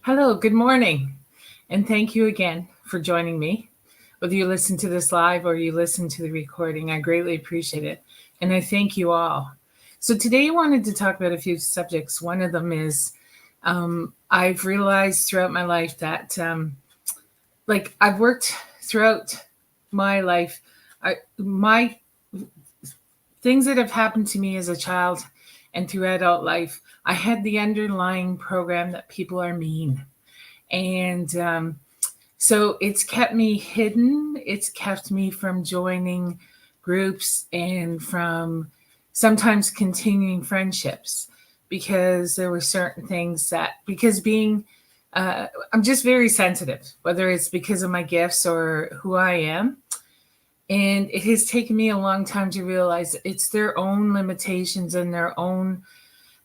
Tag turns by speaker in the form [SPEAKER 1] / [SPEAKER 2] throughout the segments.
[SPEAKER 1] Hello, good morning, and thank you again for joining me. Whether you listen to this live or you listen to the recording, I greatly appreciate it, and I thank you all. So, today I wanted to talk about a few subjects. One of them is I've realized throughout my life that, I've worked throughout my life, my things that have happened to me as a child and through adult life, I had the underlying program that people are mean. And so it's kept me hidden. It's kept me from joining groups and from sometimes continuing friendships because there were certain things because I'm just very sensitive, whether it's because of my gifts or who I am. And it has taken me a long time to realize it's their own limitations and their own,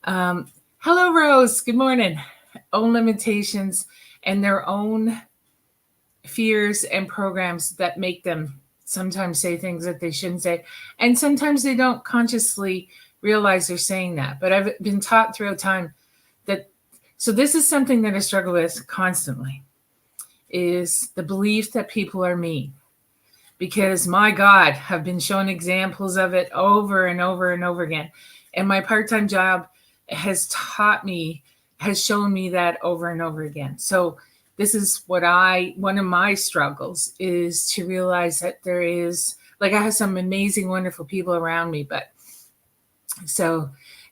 [SPEAKER 1] hello, Rose, good morning, own limitations and their own fears and programs that make them sometimes say things that they shouldn't say. And sometimes they don't consciously realize they're saying that. But I've been taught throughout time that, so this is something that I struggle with constantly, is the belief that people are mean. Because my God, I've been shown examples of it over and over and over again. And my part-time job has shown me that over and over again. So this is one of my struggles is to realize that there is, I have some amazing, wonderful people around me, and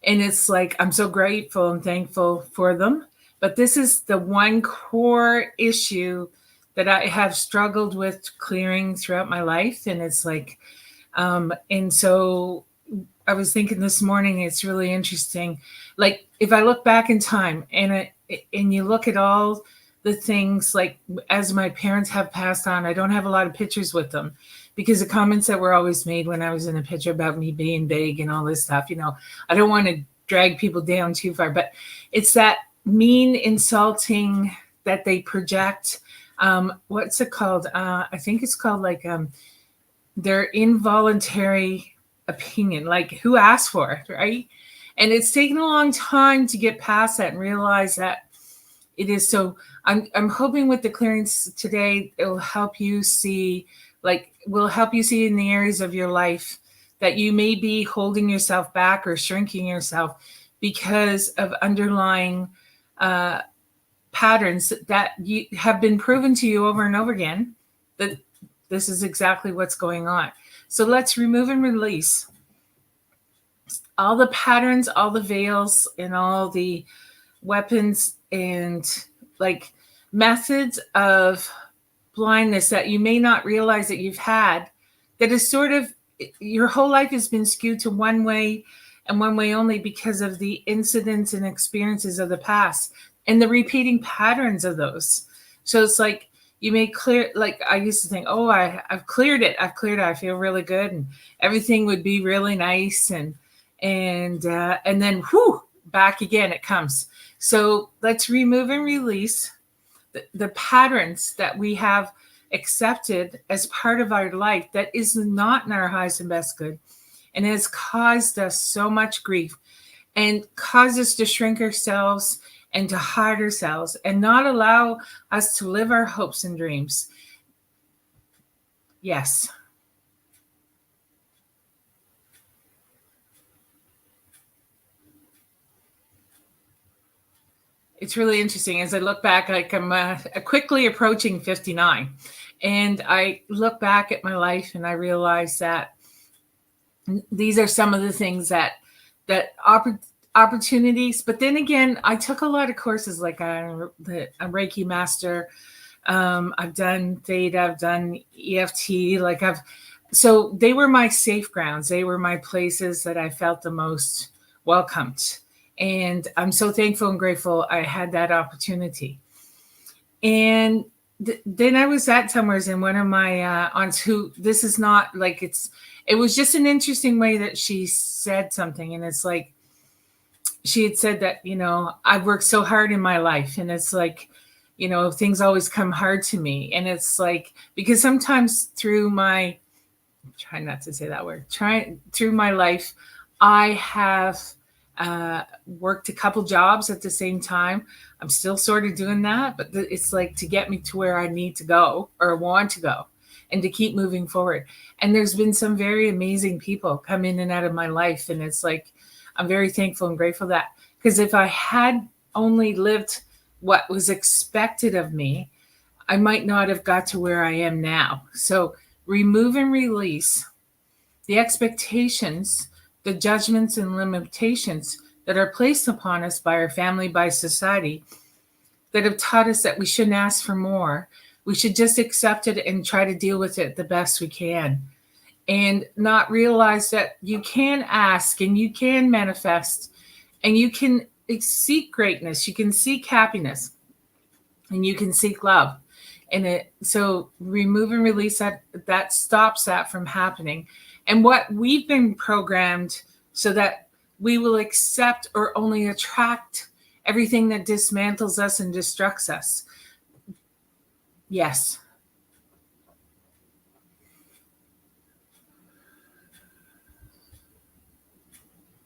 [SPEAKER 1] it's like, I'm so grateful and thankful for them. But this is the one core issue that I have struggled with clearing throughout my life. And it's and so I was thinking this morning, it's really interesting. Like if I look back in time and you look at all the things, as my parents have passed on, I don't have a lot of pictures with them because the comments that were always made when I was in a picture about me being big and all this stuff, I don't want to drag people down too far, but it's that mean, insulting that they project. What's it called? I think it's called their involuntary opinion, like who asked for it, right? And it's taken a long time to get past that and realize that it is. So I'm hoping with the clearance today, it will help you see, in the areas of your life that you may be holding yourself back or shrinking yourself because of underlying patterns that have been proven to you over and over again that this is exactly what's going on. So let's remove and release all the patterns, all the veils, and all the weapons and methods of blindness that you may not realize that you've had, that is sort of your whole life has been skewed to one way and one way only because of the incidents and experiences of the past and the repeating patterns of those. So it's like you may clear, I used to think, oh, I've cleared it. I feel really good and everything would be really nice. And then whew, back again it comes. So let's remove and release the patterns that we have accepted as part of our life that is not in our highest and best good and has caused us so much grief and caused us to shrink ourselves and to hide ourselves and not allow us to live our hopes and dreams. Yes. It's really interesting. As I look back, I'm quickly approaching 59. And I look back at my life and I realize that these are some of the things that opportunities. But then again, I took a lot of courses, like I'm Reiki master. I've done Theta, I've done EFT. So they were my safe grounds. They were my places that I felt the most welcomed. And I'm so thankful and grateful I had that opportunity. And then I was at Summers, and one of my aunts, who this is not it was just an interesting way that she said something. And it's like, she had said that, I've worked so hard in my life. And it's like, things always come hard to me. And it's like, because sometimes through my, try not to say that word, through my life, I have worked a couple jobs at the same time. I'm still sort of doing that, but it's like to get me to where I need to go or want to go and to keep moving forward. And there's been some very amazing people come in and out of my life. And it's like, I'm very thankful and grateful that, because if I had only lived what was expected of me, I might not have got to where I am now. So remove and release the expectations, the judgments and limitations that are placed upon us by our family, by society, that have taught us that we shouldn't ask for more. We should just accept it and try to deal with it the best we can, and not realize that you can ask and you can manifest and you can seek greatness, you can seek happiness, and you can seek love. And so remove and release that stops that from happening. And what we've been programmed so that we will accept or only attract everything that dismantles us and destructs us. Yes.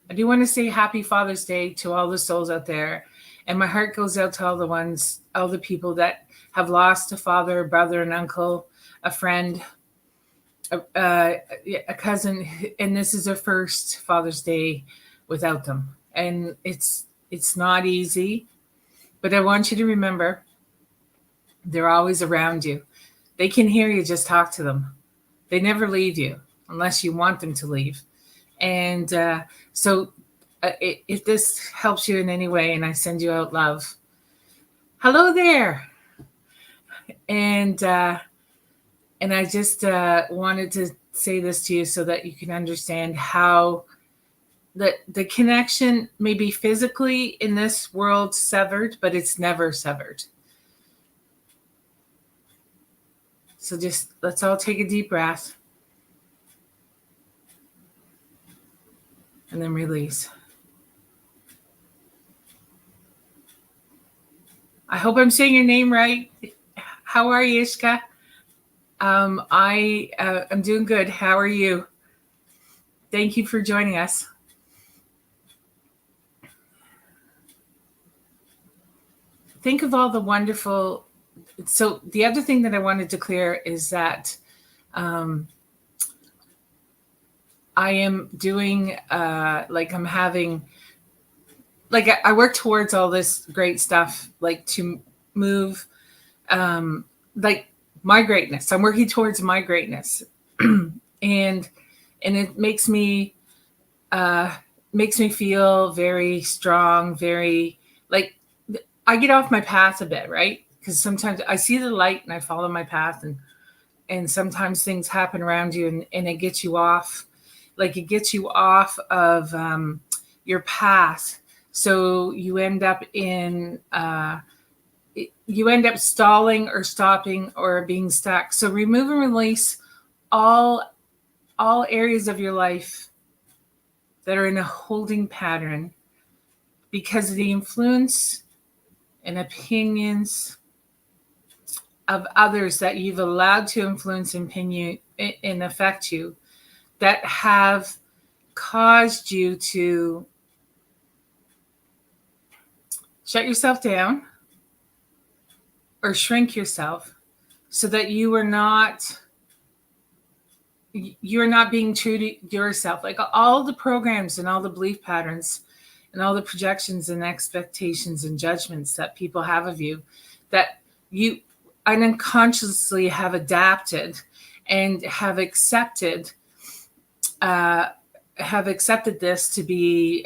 [SPEAKER 1] I do want to say happy Father's Day to all the souls out there. And my heart goes out to all the people that have lost a father, a brother, an uncle, a friend, a cousin. And this is their first Father's Day without them. And it's not easy, but I want you to remember they're always around you. They can hear you, just talk to them. They never leave you unless you want them to leave. And so if this helps you in any way, and I send you out love, hello there. And I just wanted to say this to you so that you can understand how the connection may be physically in this world severed, but it's never severed. So just let's all take a deep breath and then release. I hope I'm saying your name right. How are you, Ishka? I'm doing good. How are you? Thank you for joining us. Think of all the wonderful. So the other thing that I wanted to clear is that I am doing I'm having, like, I work towards all this great stuff, like to move, like my greatness. I'm working towards my greatness, and it makes me feel very strong, very like I get off my path a bit, right? Because sometimes I see the light and I follow my path, and sometimes things happen around you and it gets you off, like it gets you off of your path. So you end up stalling or stopping or being stuck. So remove and release all areas of your life that are in a holding pattern because of the influence and opinions of others that you've allowed to influence and affect you, that have caused you to shut yourself down or shrink yourself so that you're not being true to yourself. Like all the programs and all the belief patterns and all the projections and expectations and judgments that people have of you, that you unconsciously have adapted and have accepted this to be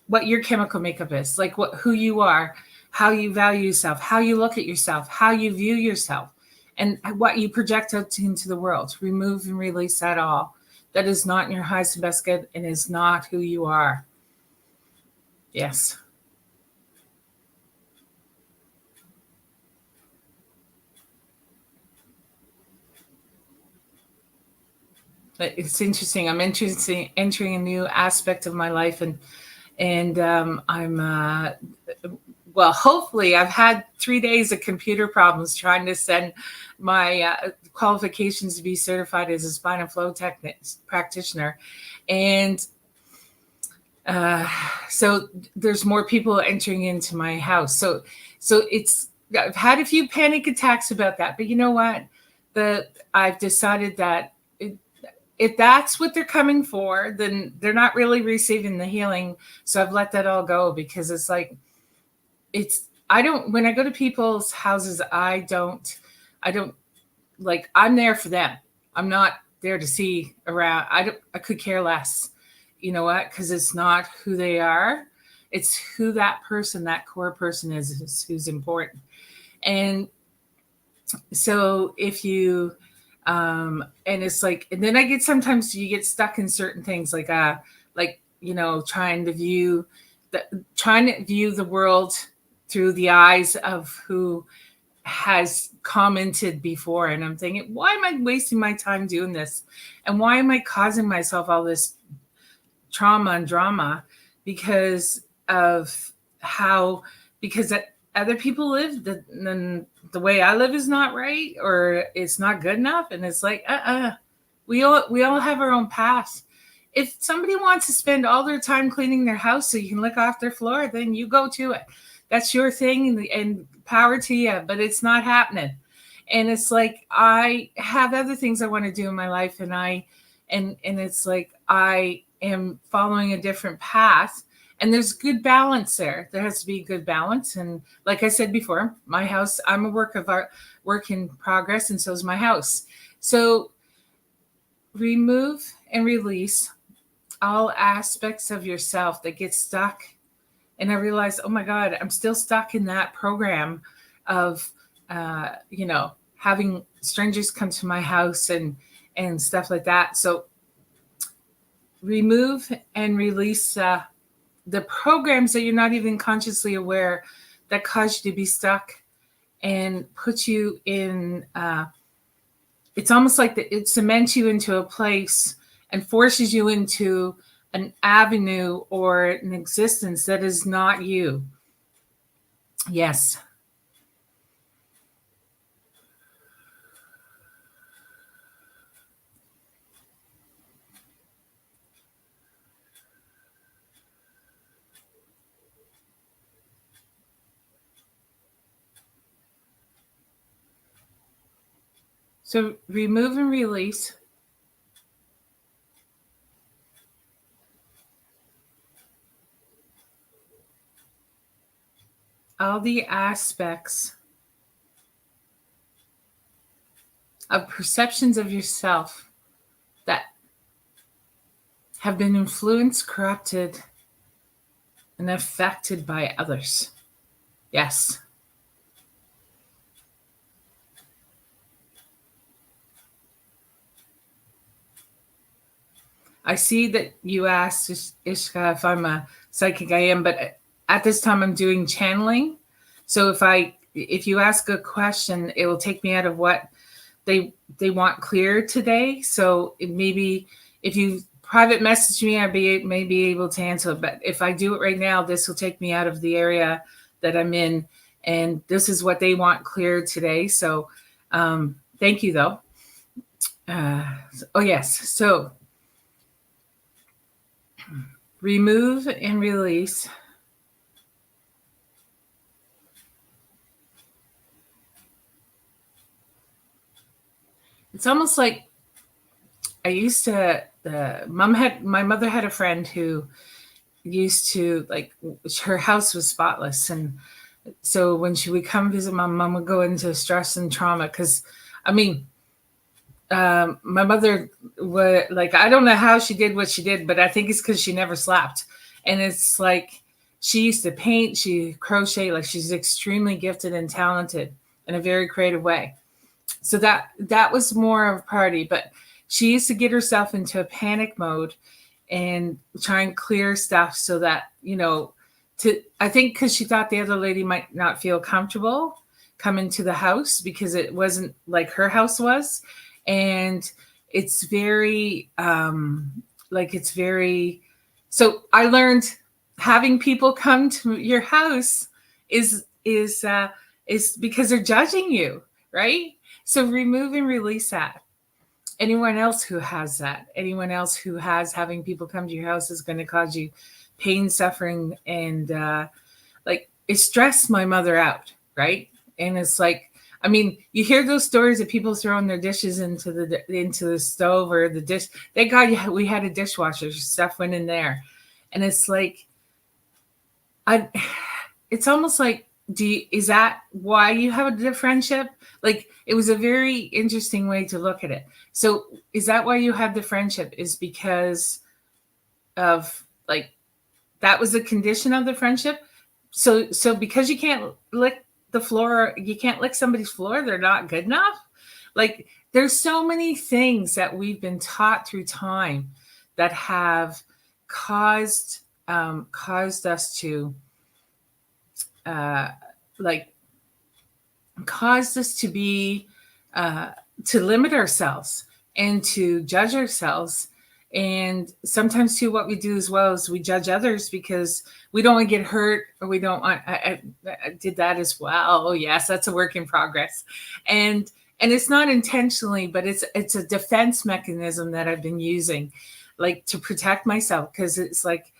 [SPEAKER 1] what your chemical makeup is, like who you are, how you value yourself, how you look at yourself, how you view yourself, and what you project out into the world. Remove and release that all. That is not in your highest and best good and is not who you are. Yes. It's interesting. I'm entering a new aspect of my life, and I'm well, hopefully, I've had 3 days of computer problems trying to send my qualifications to be certified as a spinal flow practitioner. And so there's more people entering into my house. So I've had a few panic attacks about that, but you know what? I've decided that if that's what they're coming for, then they're not really receiving the healing. So I've let that all go, because it's like, when I go to people's houses, I don't like, I'm there for them. I'm not there to see around. I could care less. You know what? Because it's not who they are. It's who that person, that core person is who's important. And so if you, and it's like, and then I get, sometimes you get stuck in certain things, like, trying to view the world through the eyes of who has commented before. And I'm thinking, why am I wasting my time doing this? And why am I causing myself all this trauma and drama because other people live, then the way I live is not right, or it's not good enough. And it's like, we all have our own path. If somebody wants to spend all their time cleaning their house so you can lick off their floor, then you go to it. That's your thing, and power to you, but it's not happening. And it's like, I have other things I want to do in my life, and it's like, I am following a different path, and there's good balance there. There has to be good balance. And like I said before, my house, I'm a work in progress, and so is my house. So remove and release all aspects of yourself that get stuck. And I realized, oh my God, I'm still stuck in that program of, having strangers come to my house and stuff like that. So remove and release the programs that you're not even consciously aware that cause you to be stuck, and put you in, it's almost like it cements you into a place and forces you into an avenue or an existence that is not you. Yes. So remove and release all the aspects of perceptions of yourself that have been influenced, corrupted, and affected by others. Yes. I see that you asked, Ishka, if I'm a psychic. I am, but at this time I'm doing channeling. So if you ask a question, it will take me out of what they want clear today. So maybe if you private message me, I may be able to answer. But if I do it right now, this will take me out of the area that I'm in, and this is what they want clear today. So thank you, though. Yes. So remove and release it's almost like my mother had a friend who used to, like, her house was spotless. And so when she would come visit, my mom would go into stress and trauma. Cause my mother would, like, I don't know how she did what she did, but I think it's cause she never slept. And it's like, she used to paint, she crochet, like she's extremely gifted and talented in a very creative way. So that was more of a party, but she used to get herself into a panic mode and try and clear stuff so that, I think because she thought the other lady might not feel comfortable coming to the house because it wasn't like her house was. And it's very, so I learned having people come to your house is because they're judging you, right? So remove and release that. Anyone else who has that, anyone else who has having people come to your house is going to cause you pain, suffering, and like it stressed my mother out, right? And it's like, I mean, you hear those stories of people throwing their dishes into the stove or the dish. Thank God we had a dishwasher. Stuff went in there, and it's like, it's almost like, is that why you have a friendship? Like, it was a very interesting way to look at it. So is that why you had the friendship? Is because of like, that was the condition of the friendship? So because you can't lick the floor, you can't lick somebody's floor, they're not good enough? Like, there's so many things that we've been taught through time that have caused us to caused us to be to limit ourselves and to judge ourselves. And sometimes too, what we do as well is we judge others because we don't want to get hurt, or we don't want. I did that as well. Oh yes, that's a work in progress, and it's not intentionally, but it's a defense mechanism that I've been using, like to protect myself, because it's like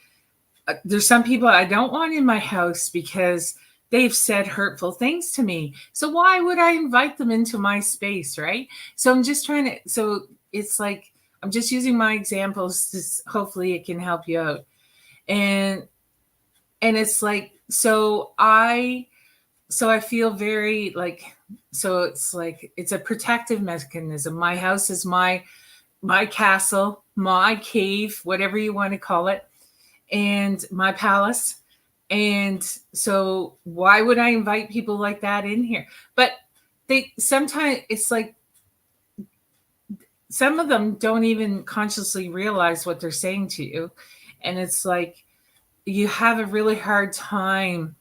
[SPEAKER 1] there's some people I don't want in my house because they've said hurtful things to me. So why would I invite them into my space, right? So I'm just trying to. So it's like, I'm just using my examples to hopefully it can help you out. And it's like, so I feel very like, so it's like, it's a protective mechanism. My house is my castle, my cave, whatever you want to call it, and my palace. And so why would I invite people like that in here? But sometimes it's like, some of them don't even consciously realize what they're saying to you. And it's like, you have a really hard time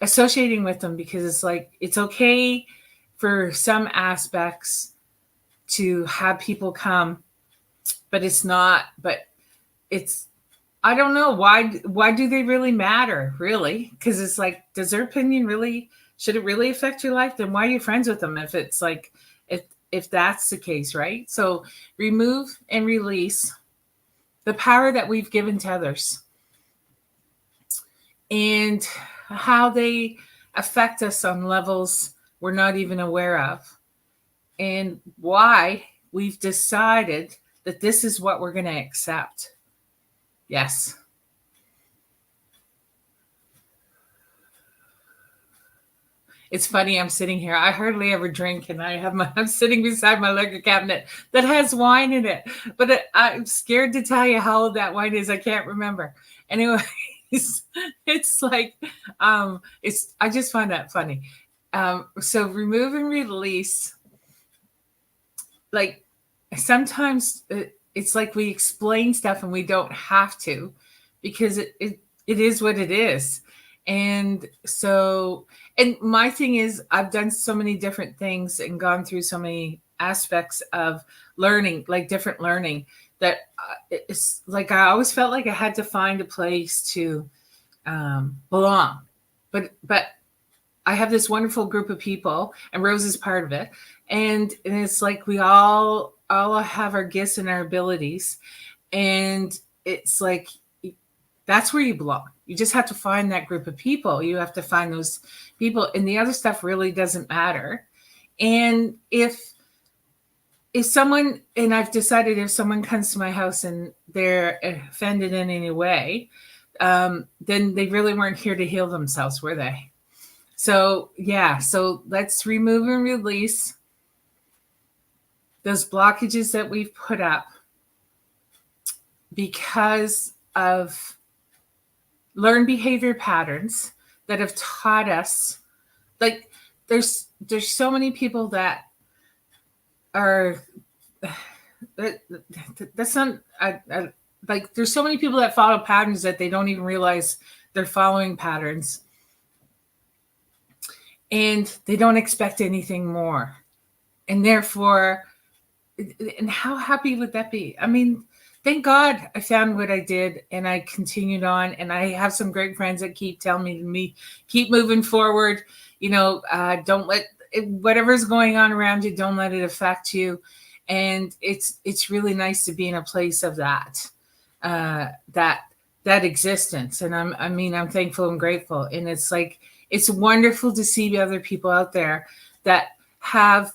[SPEAKER 1] associating with them, because it's like, it's okay for some aspects to have people come, but it's not, I don't know why do they really matter, really? Because it's like, does their opinion really, should it really affect your life? Then why are you friends with them if it's like, if that's the case, right? So remove and release the power that we've given to others and how they affect us on levels we're not even aware of, and why we've decided that this is what we're going to accept. Yes. It's funny, I'm sitting here. I hardly ever drink, and I'm sitting beside my liquor cabinet that has wine in it. But I'm scared to tell you how old that wine is. I can't remember. Anyways, it's like, I just find that funny. So remove and release. Like, sometimes it's like we explain stuff and we don't have to, because it is what it is. And so, and my thing is, I've done so many different things and gone through so many aspects of learning, like different learning, that it's like, I always felt like I had to find a place to belong. But I have this wonderful group of people, and Rose is part of it. And it's like, we all have our gifts and our abilities. And it's like, that's where you belong. You just have to find that group of people. You have to find those people, and the other stuff really doesn't matter. And if someone, and I've decided, if someone comes to my house and they're offended in any way, then they really weren't here to heal themselves, were they? So yeah, so let's remove and release those blockages that we've put up because of learned behavior patterns that have taught us. Like, there's so many people that are, that's not, like, there's so many people that follow patterns that they don't even realize they're following patterns, and they don't expect anything more. And therefore, and how happy would that be? I mean, thank God I found what I did and I continued on. And I have some great friends that keep telling me, keep moving forward. Don't let whatever's going on around you, don't let it affect you. And it's really nice to be in a place of that existence. And I'm thankful and grateful. And it's like, it's wonderful to see other people out there that have,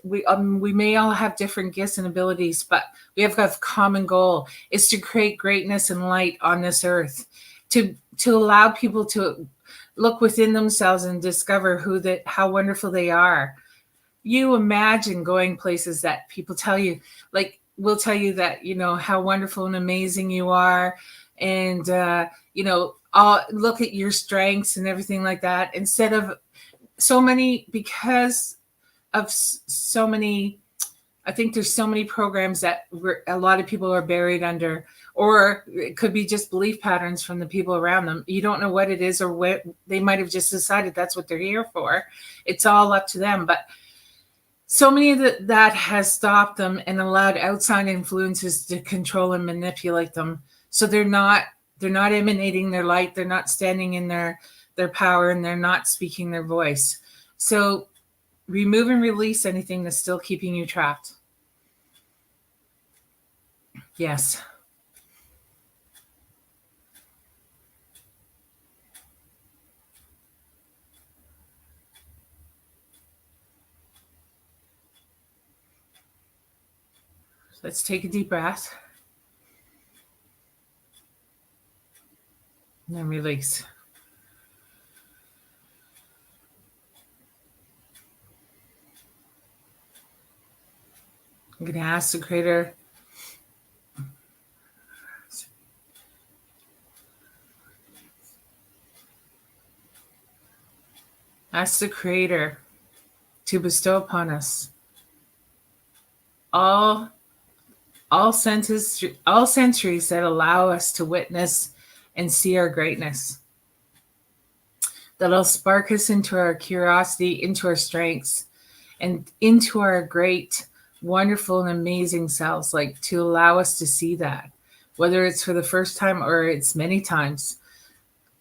[SPEAKER 1] we may all have different gifts and abilities, but we have a common goal is to create greatness and light on this earth, to allow people to look within themselves and discover how wonderful they are. You imagine going places that people tell you, like, will tell you that, how wonderful and amazing you are. And, look at your strengths and everything like that, instead of because of so many, I think there's so many programs that a lot of people are buried under, or it could be just belief patterns from the people around them. You don't know what it is, or what they might have just decided that's what they're here for. It's all up to them. But so many of that has stopped them and allowed outside influences to control and manipulate them. So they're not emanating their light. They're not standing in their power, and they're not speaking their voice. So remove and release anything that's still keeping you trapped. Yes. Let's take a deep breath. And then release. I'm going to ask the Creator, to bestow upon us all sensories that allow us to witness and see our greatness. That'll spark us into our curiosity, into our strengths, and into our great, wonderful, and amazing selves, like to allow us to see that, whether it's for the first time or it's many times.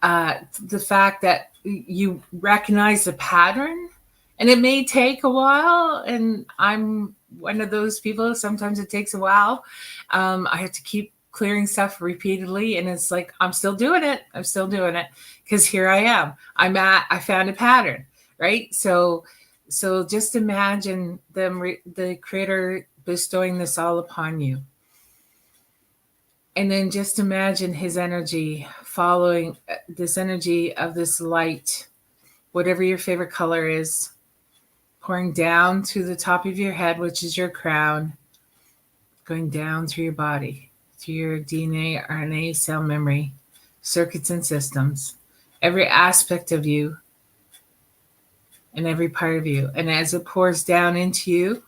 [SPEAKER 1] The fact that you recognize the pattern, and it may take a while, and I'm one of those people. Sometimes it takes a while. I have to keep clearing stuff repeatedly, and it's like, I'm still doing it because here I am. I found a pattern, right? So just imagine the Creator bestowing this all upon you. And then just imagine his energy following this energy of this light, whatever your favorite color is, pouring down to the top of your head, which is your crown, going down through your body, through your DNA, RNA, cell memory, circuits and systems, every aspect of you and every part of you. And as it pours down into you,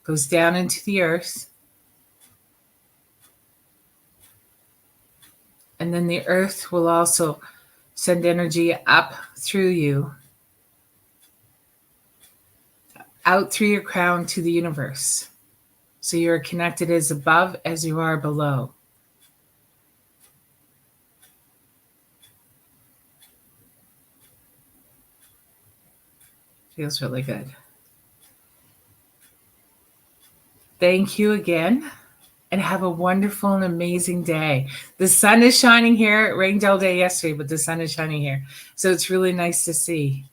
[SPEAKER 1] goes down into the earth, and then the earth will also send energy up through you, out through your crown to the universe. So you're connected as above as you are below. Feels really good. Thank you again, and have a wonderful and amazing day. The sun is shining here. It rained all day yesterday, but the sun is shining here. So it's really nice to see.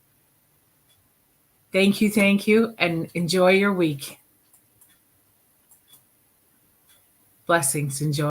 [SPEAKER 1] Thank you, and enjoy your week. Blessings. Enjoy.